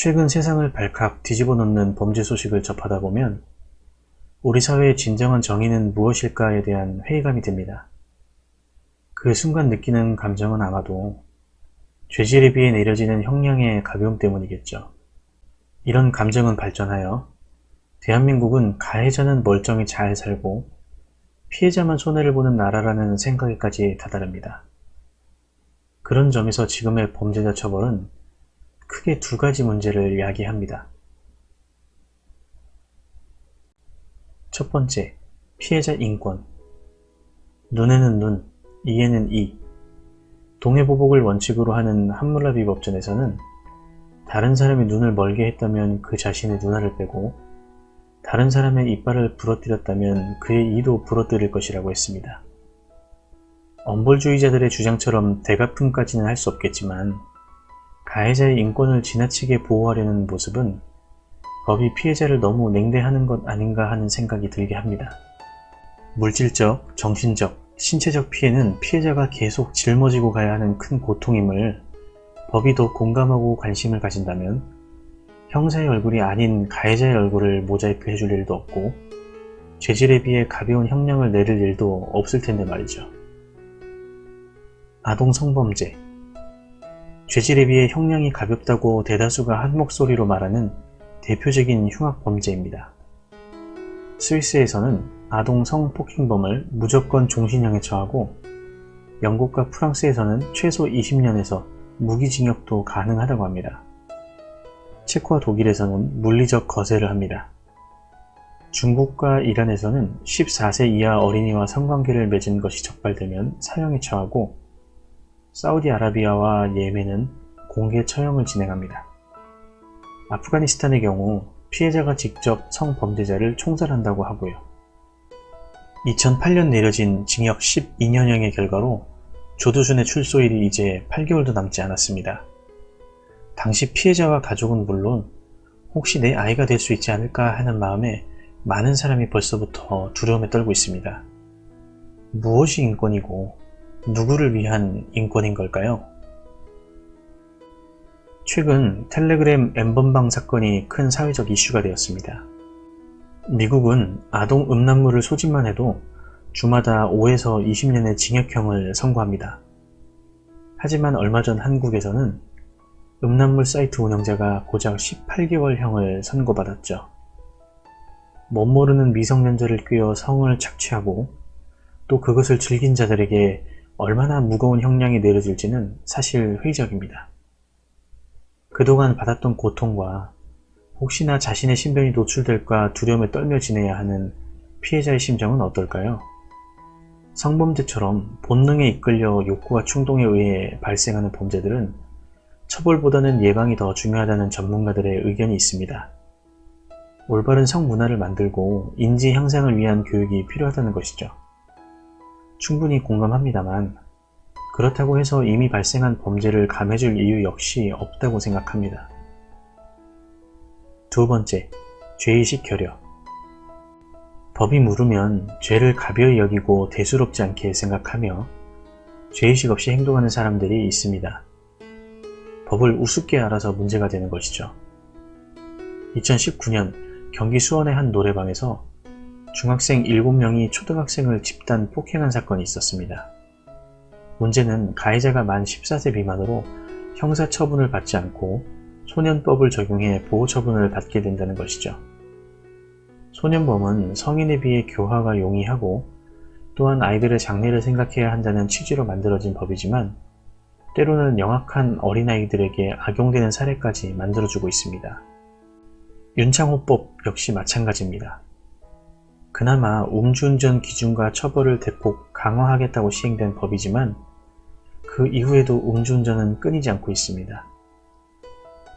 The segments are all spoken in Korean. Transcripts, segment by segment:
최근 세상을 발칵 뒤집어 놓는 범죄 소식을 접하다 보면 우리 사회의 진정한 정의는 무엇일까에 대한 회의감이 듭니다. 그 순간 느끼는 감정은 아마도 죄질에 비해 내려지는 형량의 가벼움 때문이겠죠. 이런 감정은 발전하여 대한민국은 가해자는 멀쩡히 잘 살고 피해자만 손해를 보는 나라라는 생각에까지 다다릅니다. 그런 점에서 지금의 범죄자 처벌은 크게 두 가지 문제를 야기합니다. 첫 번째, 피해자 인권. 눈에는 눈, 이에는 이. 동해보복을 원칙으로 하는 함물라비 법전에서는 다른 사람이 눈을 멀게 했다면 그 자신의 눈알을 빼고 다른 사람의 이빨을 부러뜨렸다면 그의 이도 부러뜨릴 것이라고 했습니다. 엄벌주의자들의 주장처럼 대가품까지는 할 수 없겠지만 가해자의 인권을 지나치게 보호하려는 모습은 법이 피해자를 너무 냉대하는 것 아닌가 하는 생각이 들게 합니다. 물질적, 정신적, 신체적 피해는 피해자가 계속 짊어지고 가야 하는 큰 고통임을 법이 더 공감하고 관심을 가진다면 형사의 얼굴이 아닌 가해자의 얼굴을 모자이크 해줄 일도 없고 죄질에 비해 가벼운 형량을 내릴 일도 없을 텐데 말이죠. 아동 성범죄. 죄질에 비해 형량이 가볍다고 대다수가 한 목소리로 말하는 대표적인 흉악범죄입니다. 스위스에서는 아동 성폭행범을 무조건 종신형에 처하고 영국과 프랑스에서는 최소 20년에서 무기징역도 가능하다고 합니다. 체코와 독일에서는 물리적 거세를 합니다. 중국과 이란에서는 14세 이하 어린이와 성관계를 맺은 것이 적발되면 사형에 처하고 사우디아라비아와 예멘은 공개 처형을 진행합니다. 아프가니스탄의 경우 피해자가 직접 성범죄자를 총살한다고 하고요. 2008년 내려진 징역 12년형의 결과로 조두순의 출소일이 이제 8개월도 남지 않았습니다. 당시 피해자와 가족은 물론 혹시 내 아이가 될 수 있지 않을까 하는 마음에 많은 사람이 벌써부터 두려움에 떨고 있습니다. 무엇이 인권이고 누구를 위한 인권인 걸까요? 최근 텔레그램 N번방 사건이 큰 사회적 이슈가 되었습니다. 미국은 아동 음란물을 소집만 해도 주마다 5에서 20년의 징역형을 선고합니다. 하지만 얼마 전 한국에서는 음란물 사이트 운영자가 고작 18개월형을 선고받았죠. 멋모르는 미성년자를 꿰어 성을 착취하고 또 그것을 즐긴 자들에게 얼마나 무거운 형량이 내려질지는 사실 회의적입니다. 그동안 받았던 고통과 혹시나 자신의 신변이 노출될까 두려움에 떨며 지내야 하는 피해자의 심정은 어떨까요? 성범죄처럼 본능에 이끌려 욕구와 충동에 의해 발생하는 범죄들은 처벌보다는 예방이 더 중요하다는 전문가들의 의견이 있습니다. 올바른 성문화를 만들고 인지 향상을 위한 교육이 필요하다는 것이죠. 충분히 공감합니다만 그렇다고 해서 이미 발생한 범죄를 감해줄 이유 역시 없다고 생각합니다. 두 번째, 죄의식 결여. 법이 물으면 죄를 가벼이 여기고 대수롭지 않게 생각하며 죄의식 없이 행동하는 사람들이 있습니다. 법을 우습게 알아서 문제가 되는 것이죠. 2019년 경기 수원의 한 노래방에서 중학생 7명이 초등학생을 집단 폭행한 사건이 있었습니다. 문제는 가해자가 만 14세 미만으로 형사처분을 받지 않고 소년법을 적용해 보호처분을 받게 된다는 것이죠. 소년범은 성인에 비해 교화가 용이하고 또한 아이들의 장래를 생각해야 한다는 취지로 만들어진 법이지만 때로는 영악한 어린아이들에게 악용되는 사례까지 만들어주고 있습니다. 윤창호법 역시 마찬가지입니다. 그나마 음주운전 기준과 처벌을 대폭 강화하겠다고 시행된 법이지만 그 이후에도 음주운전은 끊이지 않고 있습니다.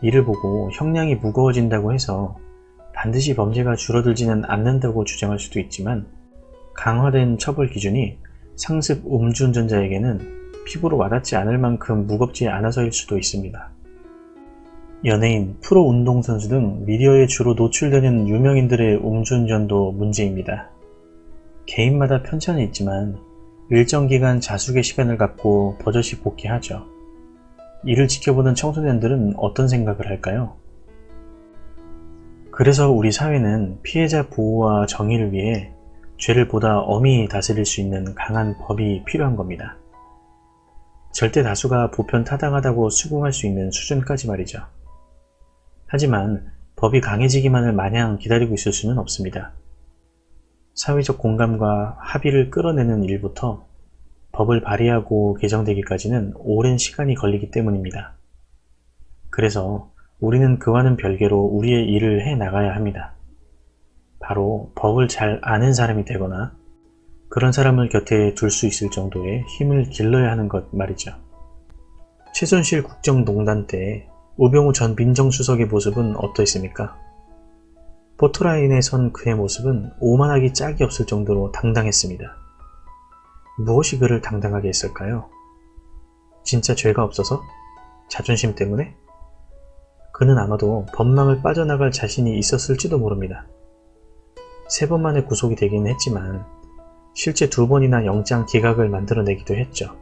이를 보고 형량이 무거워진다고 해서 반드시 범죄가 줄어들지는 않는다고 주장할 수도 있지만 강화된 처벌 기준이 상습 음주운전자에게는 피부로 와닿지 않을 만큼 무겁지 않아서일 수도 있습니다. 연예인, 프로 운동선수 등 미디어에 주로 노출되는 유명인들의 음주운전도 문제입니다. 개인마다 편차는 있지만 일정 기간 자숙의 시간을 갖고 버젓이 복귀하죠. 이를 지켜보는 청소년들은 어떤 생각을 할까요? 그래서 우리 사회는 피해자 보호와 정의를 위해 죄를 보다 엄히 다스릴 수 있는 강한 법이 필요한 겁니다. 절대 다수가 보편 타당하다고 수긍할 수 있는 수준까지 말이죠. 하지만 법이 강해지기만을 마냥 기다리고 있을 수는 없습니다. 사회적 공감과 합의를 끌어내는 일부터 법을 발의하고 개정되기까지는 오랜 시간이 걸리기 때문입니다. 그래서 우리는 그와는 별개로 우리의 일을 해 나가야 합니다. 바로 법을 잘 아는 사람이 되거나 그런 사람을 곁에 둘 수 있을 정도의 힘을 길러야 하는 것 말이죠. 최순실 국정농단 때 우병우 전 민정수석의 모습은 어떠했습니까? 포토라인에 선 그의 모습은 오만하기 짝이 없을 정도로 당당했습니다. 무엇이 그를 당당하게 했을까요? 진짜 죄가 없어서? 자존심 때문에? 그는 아마도 법망을 빠져나갈 자신이 있었을지도 모릅니다. 3번 만에 구속이 되긴 했지만 실제 2번이나 영장 기각을 만들어내기도 했죠.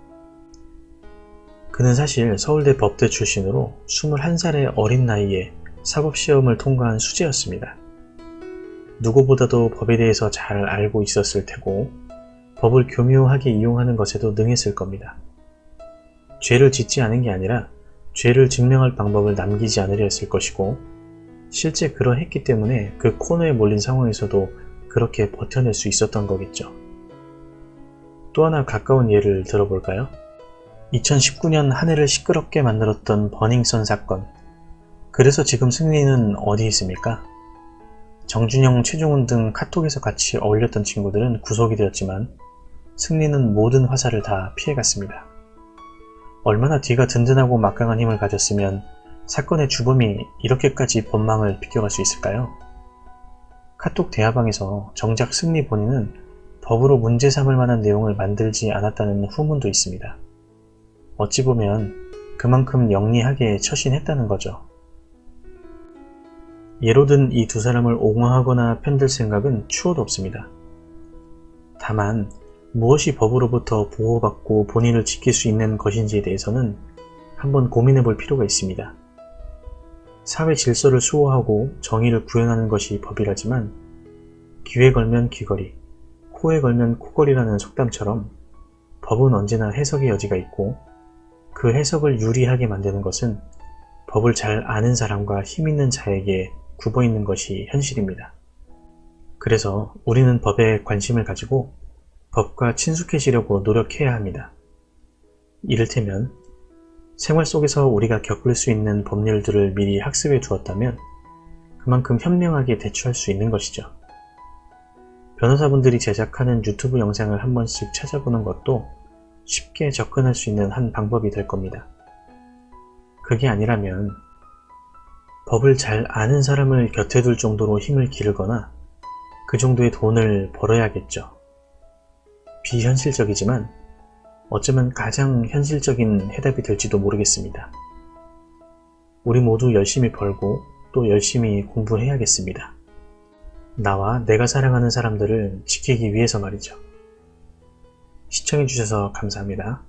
그는 사실 서울대 법대 출신으로 21살의 어린 나이에 사법시험을 통과한 수재였습니다. 누구보다도 법에 대해서 잘 알고 있었을 테고 법을 교묘하게 이용하는 것에도 능했을 겁니다. 죄를 짓지 않은 게 아니라 죄를 증명할 방법을 남기지 않으려 했을 것이고 실제 그러했기 때문에 그 코너에 몰린 상황에서도 그렇게 버텨낼 수 있었던 거겠죠. 또 하나 가까운 예를 들어볼까요? 2019년 한 해를 시끄럽게 만들었던 버닝썬 사건. 그래서 지금 승리는 어디 있습니까? 정준영, 최종훈 등 카톡에서 같이 어울렸던 친구들은 구속이 되었지만 승리는 모든 화살을 다 피해갔습니다. 얼마나 뒤가 든든하고 막강한 힘을 가졌으면 사건의 주범이 이렇게까지 법망을 비껴갈 수 있을까요? 카톡 대화방에서 정작 승리 본인은 법으로 문제 삼을 만한 내용을 만들지 않았다는 후문도 있습니다. 어찌 보면 그만큼 영리하게 처신했다는 거죠. 예로 든 이 2사람을 옹호하거나 편들 생각은 추호도 없습니다. 다만 무엇이 법으로부터 보호받고 본인을 지킬 수 있는 것인지에 대해서는 한번 고민해 볼 필요가 있습니다. 사회 질서를 수호하고 정의를 구현하는 것이 법이라지만 귀에 걸면 귀걸이, 코에 걸면 코걸이라는 속담처럼 법은 언제나 해석의 여지가 있고 그 해석을 유리하게 만드는 것은 법을 잘 아는 사람과 힘 있는 자에게 굽어 있는 것이 현실입니다. 그래서 우리는 법에 관심을 가지고 법과 친숙해지려고 노력해야 합니다. 이를테면 생활 속에서 우리가 겪을 수 있는 법률들을 미리 학습해 두었다면 그만큼 현명하게 대처할 수 있는 것이죠. 변호사분들이 제작하는 유튜브 영상을 한 번씩 찾아보는 것도 쉽게 접근할 수 있는 한 방법이 될 겁니다. 그게 아니라면 법을 잘 아는 사람을 곁에 둘 정도로 힘을 기르거나 그 정도의 돈을 벌어야겠죠. 비현실적이지만 어쩌면 가장 현실적인 해답이 될지도 모르겠습니다. 우리 모두 열심히 벌고 또 열심히 공부를 해야겠습니다. 나와 내가 사랑하는 사람들을 지키기 위해서 말이죠. 시청해주셔서 감사합니다.